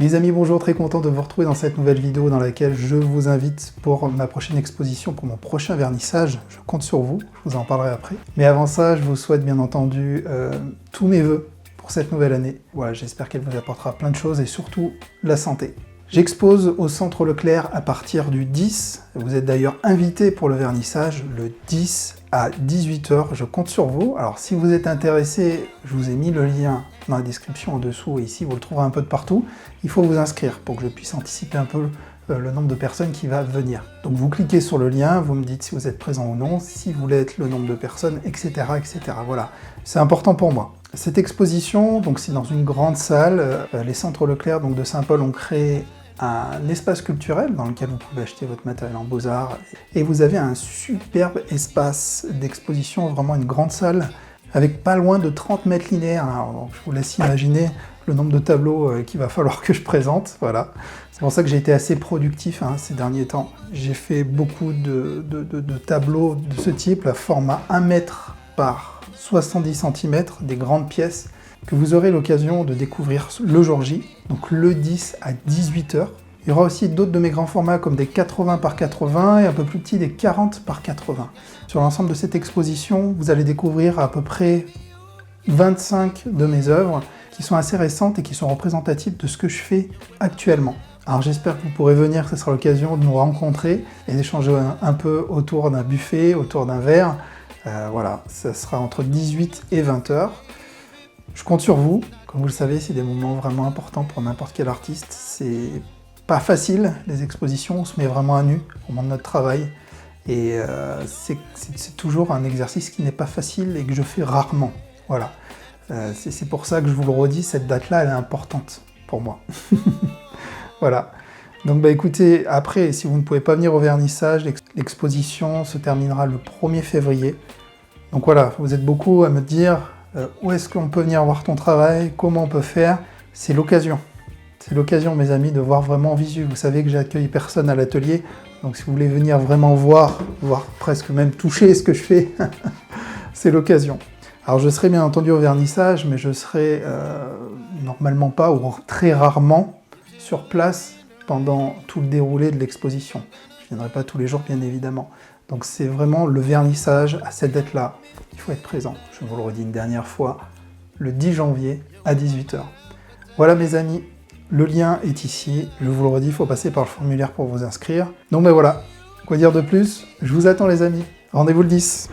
Les amis, bonjour, très content de vous retrouver dans cette nouvelle vidéo dans laquelle je vous invite pour ma prochaine exposition, pour mon prochain vernissage. Je compte sur vous, je vous en parlerai après. Mais avant ça, je vous souhaite bien entendu tous mes vœux pour cette nouvelle année. Voilà, j'espère qu'elle vous apportera plein de choses et surtout la santé. J'expose au Centre Leclerc à partir du 10. Vous êtes d'ailleurs invité pour le vernissage le 10 à 18 h. Je compte sur vous. Alors si vous êtes intéressé, je vous ai mis le lien dans la description en dessous et ici vous le trouverez un peu de partout. Il faut vous inscrire pour que je puisse anticiper un peu le nombre de personnes qui va venir. Donc vous cliquez sur le lien, vous me dites si vous êtes présent ou non, si vous voulez être le nombre de personnes, etc. etc. Voilà, c'est important pour moi. Cette exposition, donc c'est dans une grande salle. Les Centres Leclerc donc de Saint-Paul ont créé un espace culturel dans lequel vous pouvez acheter votre matériel en beaux-arts et vous avez un superbe espace d'exposition, vraiment une grande salle avec pas loin de 30 mètres linéaires. Alors, je vous laisse imaginer le nombre de tableaux qu'il va falloir que je présente. Voilà. C'est pour ça que j'ai été assez productif ces derniers temps. J'ai fait beaucoup de tableaux de ce type, à format 1 mètre par 70 cm, des grandes pièces que vous aurez l'occasion de découvrir le jour J, donc le 10 à 18 h. Il y aura aussi d'autres de mes grands formats comme des 80 par 80 et un peu plus petits des 40 par 80. Sur l'ensemble de cette exposition, vous allez découvrir à peu près 25 de mes œuvres qui sont assez récentes et qui sont représentatives de ce que je fais actuellement. Alors j'espère que vous pourrez venir, ce sera l'occasion de nous rencontrer et d'échanger un peu autour d'un buffet, autour d'un verre. Voilà, ça sera entre 18 et 20 h. Je compte sur vous. Comme vous le savez, c'est des moments vraiment importants pour n'importe quel artiste. C'est pas facile, les expositions, on se met vraiment à nu au moment de notre travail. Et c'est toujours un exercice qui n'est pas facile et que je fais rarement. Voilà. C'est pour ça que je vous le redis, cette date-là, elle est importante pour moi. Voilà. Donc écoutez, après, si vous ne pouvez pas venir au vernissage, l'exposition se terminera le 1er février. Donc voilà, vous êtes beaucoup à me dire où est-ce qu'on peut venir voir ton travail, comment on peut faire. C'est l'occasion. C'est l'occasion, mes amis, de voir vraiment en visu. Vous savez que j'accueille personne à l'atelier, donc si vous voulez venir vraiment voir presque même toucher ce que je fais, c'est l'occasion. Alors je serai bien entendu au vernissage, mais je serai normalement pas, ou très rarement, sur place pendant tout le déroulé de l'exposition. Je ne viendrai pas tous les jours, bien évidemment. Donc c'est vraiment le vernissage à cette date-là. Il faut être présent. Je vous le redis une dernière fois, le 10 janvier à 18 h. Voilà mes amis, le lien est ici. Je vous le redis, il faut passer par le formulaire pour vous inscrire. Donc voilà, quoi dire de plus? Je vous attends les amis. Rendez-vous le 10.